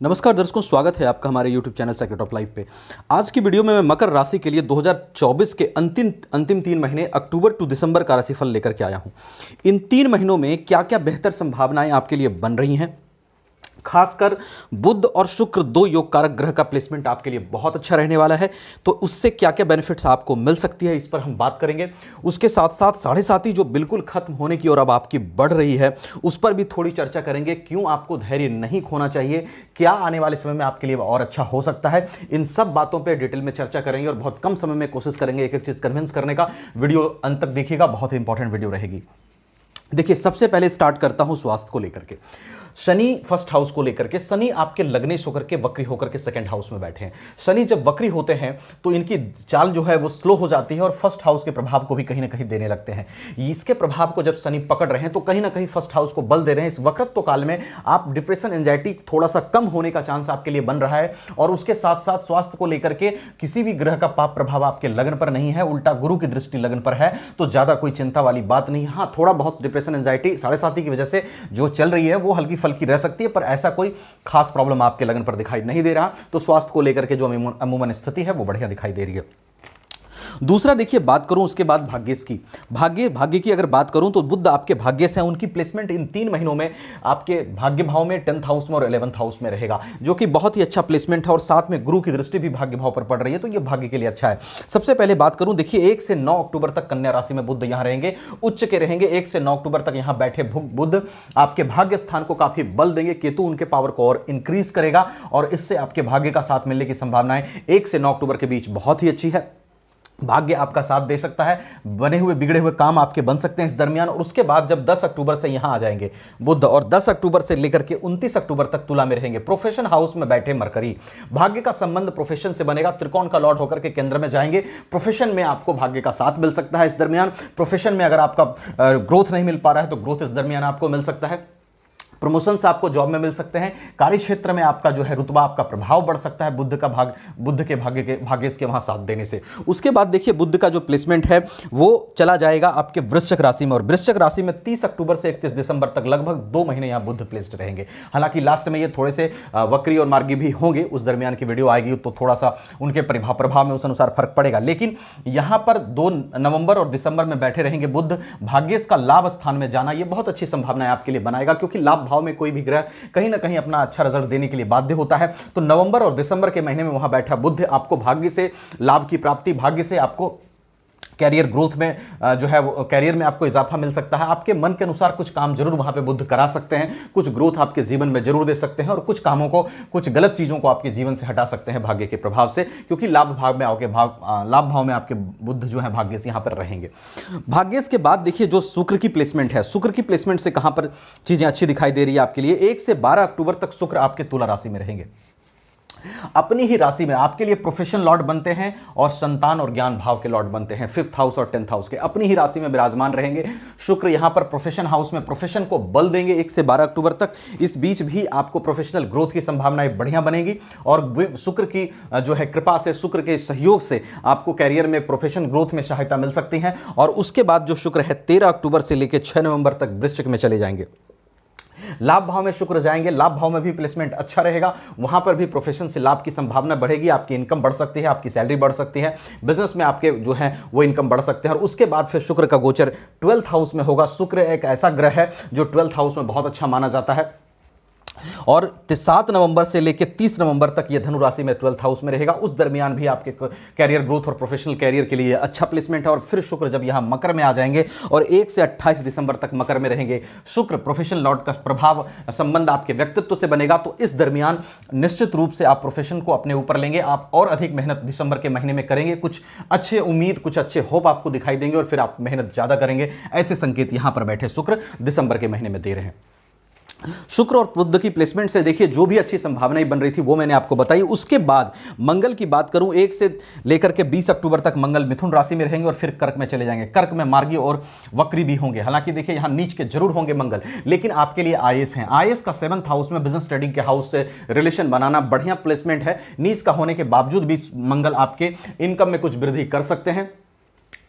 नमस्कार दर्शकों, स्वागत है आपका हमारे YouTube channel secret of life पे। आज की वीडियो में मैं मकर राशि के लिए 2024 के अंतिम 3 महीने अक्टूबर टू दिसंबर का राशिफल लेकर के आया हूं। इन 3 महीनों में क्या क्या बेहतर संभावनाएं आपके लिए बन रही हैं। खासकर बुध और शुक्र दो योग कारक ग्रह का प्लेसमेंट आपके लिए बहुत अच्छा रहने वाला है, तो उससे क्या क्या बेनिफिट्स आपको मिल सकती है, इस पर हम बात करेंगे। उसके साथ साथ 7.5 जो बिल्कुल खत्म होने की और अब आपकी बढ़ रही है, उस पर भी थोड़ी चर्चा करेंगे। क्यों आपको धैर्य नहीं खोना चाहिए, क्या आने वाले समय में आपके लिए और अच्छा हो सकता है, इन सब बातों पर डिटेल में चर्चा करेंगे और बहुत कम समय में कोशिश करेंगे एक एक चीज कन्विंस करने का। वीडियो अंत तक देखिएगा, बहुत ही इंपॉर्टेंट वीडियो रहेगी। देखिए, सबसे पहले स्टार्ट करता हूं स्वास्थ्य को लेकर के। शनि फर्स्ट हाउस को लेकर के, शनि आपके लगनेश होकर के वक्री होकर के सेकंड हाउस में बैठे हैं। शनि जब वक्री होते हैं तो इनकी चाल जो है वो स्लो हो जाती है और फर्स्ट हाउस के प्रभाव को भी कहीं ना कहीं देने लगते हैं। इसके प्रभाव को जब शनि पकड़ रहे हैं तो कहीं ना कहीं फर्स्ट हाउस को बल दे रहे हैं। इस वक्रत्व काल में आप डिप्रेशन, एंजाइटी थोड़ा सा कम होने का चांस आपके लिए बन रहा है। और उसके साथ साथ स्वास्थ्य को लेकर के किसी भी ग्रह का पाप प्रभाव आपके लगन पर नहीं है, उल्टा गुरु की दृष्टि लगन पर है, तो ज्यादा कोई चिंता वाली बात नहीं। हाँ, थोड़ा बहुत डिप्रेशन, एंजाइटी 7.5 की वजह से जो चल रही है वो हल्की फल्की रह सकती है, पर ऐसा कोई खास प्रॉब्लम आपके लगन पर दिखाई नहीं दे रहा। तो स्वास्थ्य को लेकर के जो अमूमन स्थिति है वो बढ़िया दिखाई दे रही है। दूसरा, देखिए, बात करूं उसके बाद भाग्येश की। भाग्य की अगर बात करूं तो बुध आपके भाग्येश हैं, उनकी प्लेसमेंट इन 3 महीनों में आपके भाग्य भाव में 10th हाउस में और 11th हाउस में रहेगा, जो कि बहुत ही अच्छा प्लेसमेंट है। और साथ में गुरु की दृष्टि भी भाग्य भाव पर पड़ रही है, तो यह भाग्य के लिए अच्छा है। सबसे पहले बात करूं, देखिए, 1 से 9 अक्टूबर तक कन्या राशि में बुध यहां रहेंगे, उच्च के रहेंगे। 1 से 9 अक्टूबर तक यहां बैठे बुध आपके भाग्य स्थान को काफी बल देंगे। केतु उनके पावर को और इंक्रीज करेगा और इससे आपके भाग्य का साथ मिलने की संभावनाएं 1 से 9 अक्टूबर के बीच बहुत ही अच्छी है। भाग्य आपका साथ दे सकता है, बने हुए बिगड़े हुए काम आपके बन सकते हैं इस दरमियान। और उसके बाद जब 10 अक्टूबर से यहां आ जाएंगे बुध और 10 अक्टूबर से लेकर के 29 अक्टूबर तक तुला में रहेंगे। प्रोफेशन हाउस में बैठे मरकरी, भाग्य का संबंध प्रोफेशन से बनेगा, त्रिकोण का लॉर्ड होकर के केंद्र में जाएंगे। प्रोफेशन में आपको भाग्य का साथ मिल सकता है इस दरमियान। प्रोफेशन में अगर आपका ग्रोथ नहीं मिल पा रहा है तो ग्रोथ इस दरमियान आपको मिल सकता है। प्रमोशन से आपको जॉब में मिल सकते हैं। कार्य क्षेत्र में आपका जो है रुतबा, आपका प्रभाव बढ़ सकता है बुध के भाग्य के वहां साथ देने से। उसके बाद देखिए, बुध का जो प्लेसमेंट है वो चला जाएगा आपके वृश्चिक राशि में, और वृश्चिक राशि में 30 अक्टूबर से 31 दिसंबर तक लगभग 2 महीने यहां बुध प्लेस्ड रहेंगे। हालांकि लास्ट में ये थोड़े से वक्री और मार्गी भी होंगे, उस दरमियान की वीडियो आएगी तो थोड़ा सा उनके प्रभाव में उस अनुसार फर्क पड़ेगा। लेकिन यहां पर 2 नवंबर और दिसंबर में बैठे रहेंगे बुध। भाग्येश का लाभ स्थान में जाना ये बहुत अच्छी संभावनाएं आपके लिए बनाएगा, क्योंकि लाभ भाव में कोई भी ग्रह कहीं ना कहीं अपना अच्छा रिजल्ट देने के लिए बाध्य होता है। तो नवंबर और दिसंबर के महीने में वहां बैठा बुध आपको भाग्य से लाभ की प्राप्ति, भाग्य से आपको कैरियर ग्रोथ में जो है वो कैरियर में आपको इजाफा मिल सकता है। आपके मन के अनुसार कुछ काम जरूर वहां पे बुध करा सकते हैं, कुछ ग्रोथ आपके जीवन में जरूर दे सकते हैं और कुछ कामों को, कुछ गलत चीजों को आपके जीवन से हटा सकते हैं भाग्य के प्रभाव से, क्योंकि लाभ भाव में आपके बुध जो है भाग्य से यहां पर रहेंगे। भाग्य के बाद देखिए, जो शुक्र की प्लेसमेंट है, शुक्र की प्लेसमेंट से कहां पर चीजें अच्छी दिखाई दे रही है आपके लिए। 1 से 12 अक्टूबर तक शुक्र आपके तुला राशि में रहेंगे। अपनी ही राशि में आपके लिए प्रोफेशन लॉर्ड बनते हैं और संतान और ज्ञान भाव के लॉर्ड बनते हैं, 5th हाउस और 10th हाउस के। अपनी ही राशि में विराजमान रहेंगे शुक्र यहां पर प्रोफेशन हाउस में, प्रोफेशन को बल देंगे 1 से 12 अक्टूबर तक। इस बीच भी आपको प्रोफेशनल ग्रोथ की संभावनाएं बढ़िया बनेगी और शुक्र की जो है कृपा से, शुक्र के सहयोग से आपको कैरियर में, प्रोफेशन ग्रोथ में सहायता मिल सकती है। और उसके बाद जो शुक्र है 13 अक्टूबर से लेकर 6 नवंबर तक वृश्चिक में चले जाएंगे। लाभ भाव में शुक्र जाएंगे, लाभ भाव में भी प्लेसमेंट अच्छा रहेगा, वहां पर भी प्रोफेशन से लाभ की संभावना बढ़ेगी, आपकी इनकम बढ़ सकती है, आपकी सैलरी बढ़ सकती है, बिजनेस में आपके जो है वो इनकम बढ़ सकते हैं। और उसके बाद फिर शुक्र का गोचर 12th हाउस में होगा। शुक्र एक ऐसा ग्रह है जो 12th हाउस में बहुत अच्छा माना जाता है और 7 नवंबर से लेकर 30 नवंबर तक यह धनु राशि में 12th हाउस में रहेगा। उस दरमियान भी आपके कैरियर ग्रोथ और प्रोफेशनल कैरियर के लिए अच्छा प्लेसमेंट है। और फिर शुक्र जब यहां मकर में आ जाएंगे और 1 से 28 दिसंबर तक मकर में रहेंगे, शुक्र प्रोफेशनल लॉर्ड का प्रभाव संबंध आपके व्यक्तित्व से बनेगा। तो इस दरमियान निश्चित रूप से आप प्रोफेशन को अपने ऊपर लेंगे, आप और अधिक मेहनत दिसंबर के महीने में करेंगे, कुछ अच्छे उम्मीद, कुछ अच्छे होप आपको दिखाई देंगे और फिर आप मेहनत ज्यादा करेंगे। ऐसे संकेत यहां पर बैठे शुक्र दिसंबर के महीने में दे रहे हैं। शुक्र और बुध की प्लेसमेंट से देखिए जो भी अच्छी संभावनाएं बन रही थी वो मैंने आपको बताई। उसके बाद मंगल की बात करूं, 1 से लेकर के 20 अक्टूबर तक मंगल मिथुन राशि में रहेंगे और फिर कर्क में चले जाएंगे। कर्क में मार्गी और वक्री भी होंगे। हालांकि देखिए यहां नीच के जरूर होंगे मंगल, लेकिन आपके लिए आईएएस हैं। आईएएस का 7th हाउस में बिजनेस स्टडी के हाउस से रिलेशन बनाना बढ़िया प्लेसमेंट है। नीच का होने के बावजूद भी मंगल आपके इनकम में कुछ वृद्धि कर सकते हैं।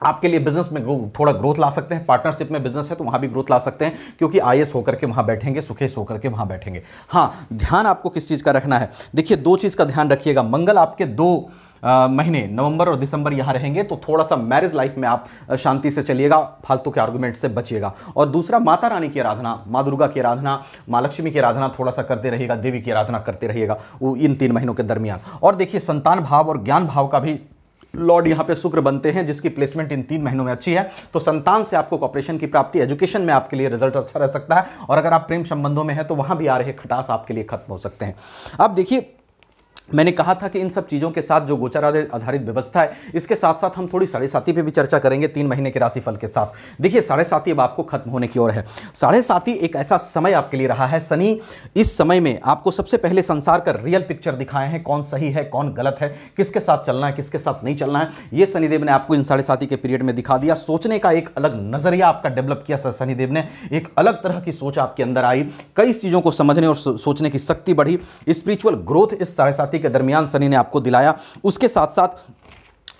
आपके लिए बिजनेस में थोड़ा ग्रोथ ला सकते हैं। पार्टनरशिप में बिजनेस है तो वहां भी ग्रोथ ला सकते हैं, क्योंकि आईएएस होकर के वहां बैठेंगे, सुखेश होकर के वहां बैठेंगे। हाँ, ध्यान आपको किस चीज का रखना है, देखिए 2 चीज का ध्यान रखिएगा। मंगल आपके 2 महीने नवंबर और दिसंबर यहां रहेंगे, तो थोड़ा सा मैरिज लाइफ में आप शांति से चलिएगा, फालतू के आर्गुमेंट से बचिएगा। और दूसरा, माता रानी की आराधना, माँ दुर्गा की आराधना, माँ लक्ष्मी की आराधना थोड़ा सा करते रहिएगा, देवी की आराधना करते रहिएगा वो इन 3 महीनों के दरमियान। और देखिए संतान भाव और ज्ञान भाव का भी लॉर्ड यहां पे शुक्र बनते हैं, जिसकी प्लेसमेंट इन 3 महीनों में अच्छी है। तो संतान से आपको कॉपरेशन की प्राप्ति, एजुकेशन में आपके लिए रिजल्ट अच्छा रह सकता है। और अगर आप प्रेम संबंधों में हैं तो वहां भी आ रहे खटास आपके लिए खत्म हो सकते हैं। अब देखिए, मैंने कहा था कि इन सब चीज़ों के साथ जो गोचर आधारित व्यवस्था है, इसके साथ साथ हम थोड़ी 7.5 पे भी चर्चा करेंगे 3 महीने के राशिफल के साथ। देखिए 7.5 अब आपको खत्म होने की ओर है। 7.5 एक ऐसा समय आपके लिए रहा है। शनि इस समय में आपको सबसे पहले संसार का रियल पिक्चर दिखाए हैं, कौन सही है कौन गलत है, किसके साथ चलना है किसके साथ नहीं चलना है, ये शनिदेव ने आपको इन 7.5 के पीरियड में दिखा दिया। सोचने का एक अलग नजरिया आपका डेवलप किया शनिदेव ने, एक अलग तरह की सोच आपके अंदर आई, कई चीज़ों को समझने और सोचने की शक्ति बढ़ी। स्पिरिचुअल ग्रोथ इस 7.5 के दरमियान शनि ने आपको दिलाया। उसके साथ साथ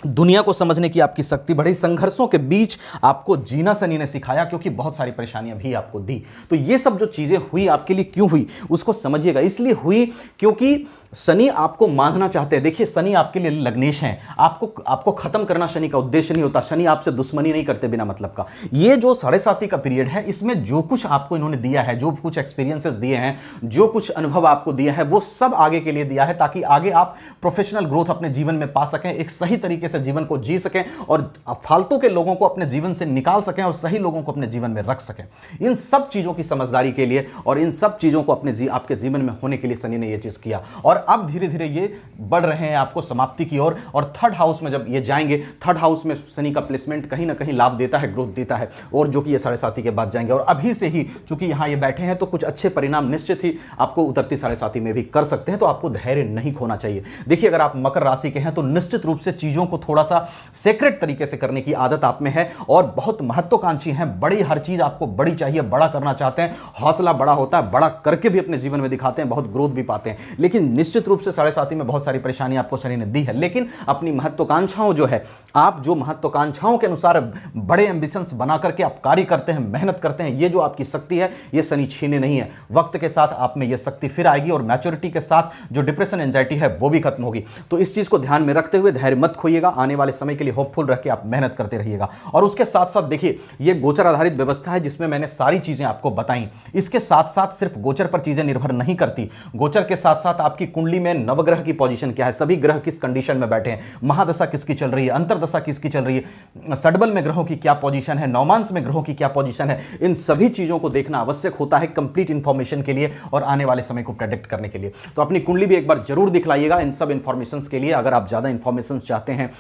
दुनिया को समझने की आपकी शक्ति बढ़ी। संघर्षों के बीच आपको जीना शनि ने सिखाया, क्योंकि बहुत सारी परेशानियां भी आपको दी। तो ये सब जो चीजें हुई आपके लिए क्यों हुई उसको समझिएगा। इसलिए हुई क्योंकि शनि आपको मांझना चाहते हैं। देखिए शनि आपके लिए लग्नेश हैं, आपको खत्म करना शनि का उद्देश्य नहीं होता। शनि आपसे दुश्मनी नहीं करते बिना मतलब का। ये जो 7.5 का पीरियड है, इसमें जो कुछ आपको इन्होंने दिया है, जो कुछ एक्सपीरियंसेस दिए हैं, जो कुछ अनुभव आपको दिया है, वो सब आगे के लिए दिया है, ताकि आगे आप प्रोफेशनल ग्रोथ अपने जीवन में पा सकें, एक सही तरीके से जीवन को जी सकें और फालतू के लोगों को अपने जीवन से निकाल सकें और सही लोगों को अपने जीवन में रख सकें। इन सब चीजों की समझदारी के लिए और इन सब चीजों को आपके जीवन में होने के लिए शनि ने यह चीज किया। और अब धीरे धीरे ये बढ़ रहे हैं आपको समाप्ति की ओर। और 3rd हाउस में जब ये जाएंगे, 3rd हाउस में शनि का प्लेसमेंट कहीं ना कहीं लाभ देता है, ग्रोथ देता है, और जो कि ये 7.5 के बाद जाएंगे। और अभी से ही चूंकि यहां ये बैठे हैं तो कुछ अच्छे परिणाम निश्चित ही आपको उतरती 7.5 में भी कर सकते हैं। तो आपको धैर्य नहीं खोना चाहिए। देखिए अगर आप मकर राशि के हैं तो निश्चित रूप से चीजों को थोड़ा सा सेक्रेट तरीके से करने की आदत आप में है और बहुत महत्वाकांक्षी हैं। बड़ी हर चीज आपको बड़ी चाहिए, बड़ा करना चाहते हैं, हौसला बड़ा होता है, बड़ा करके भी अपने जीवन में दिखाते हैं, बहुत ग्रोथ भी पाते हैं। लेकिन निश्चित रूप से 7.5 में बहुत सारी परेशानी आपको शनि ने दी है। लेकिन अपनी महत्वाकांक्षाओं जो है, आप जो महत्वाकांक्षाओं के अनुसार बड़े एम्बिशंस बना करके आप कार्य करते हैं, मेहनत करते हैं, ये जो आपकी शक्ति है ये शनि छीने नहीं है। वक्त के साथ आप में ये शक्ति फिर आएगी और मैच्योरिटी के साथ जो डिप्रेशन एंजाइटी है वो भी खत्म होगी। तो इस चीज को ध्यान में रखते हुए धैर्य मत खोइएगा, आने वाले समय के लिए होपफुल रख के आप मेहनत करते रहिएगा। और उसके साथ साथ देखिए ये गोचर आधारित व्यवस्था है जिसमें मैंने सारी चीजें आपको बताई। इसके साथ साथ सिर्फ गोचर पर चीजें निर्भर नहीं करती, गोचर के साथ साथ आपकी कुंडली में नवग्रह की पोजीशन क्या है, सभी ग्रह किस कंडीशन में बैठे हैं, महादशा किसकी चल रही है, अंतरदशा किसकी चल रही है, सडबल में ग्रहों की क्या पोजीशन है, नवमांश में ग्रहों की क्या पोजीशन है, इन सभी चीजों को देखना आवश्यक होता है कंप्लीट इंफॉर्मेशन के लिए और आने वाले समय को प्रेडिक्ट करने के लिए। तो अपनी कुंडली भी एक बार जरूर दिखलाइएगा इन सब इंफॉर्मेशन के लिए। अगर आप ज्यादा इंफॉर्मेशन चाहते हैं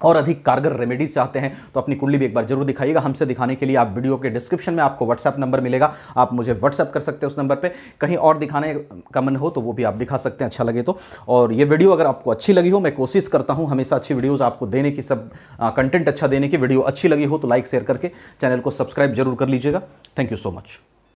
और अधिक कारगर रेमेडीज चाहते हैं तो अपनी कुंडली भी एक बार जरूर दिखाइएगा। हमसे दिखाने के लिए आप वीडियो के डिस्क्रिप्शन में आपको व्हाट्सएप नंबर मिलेगा, आप मुझे व्हाट्सएप कर सकते हैं उस नंबर पे। कहीं और दिखाने का मन हो तो वो भी आप दिखा सकते हैं, अच्छा लगे तो। और ये वीडियो अगर आपको अच्छी लगी हो, मैं कोशिश करता हूँ हमेशा अच्छी वीडियोज़ आपको देने की, सब कंटेंट अच्छा देने की। वीडियो अच्छी लगी हो तो लाइक शेयर करके चैनल को सब्सक्राइब जरूर कर लीजिएगा। Thank you so much.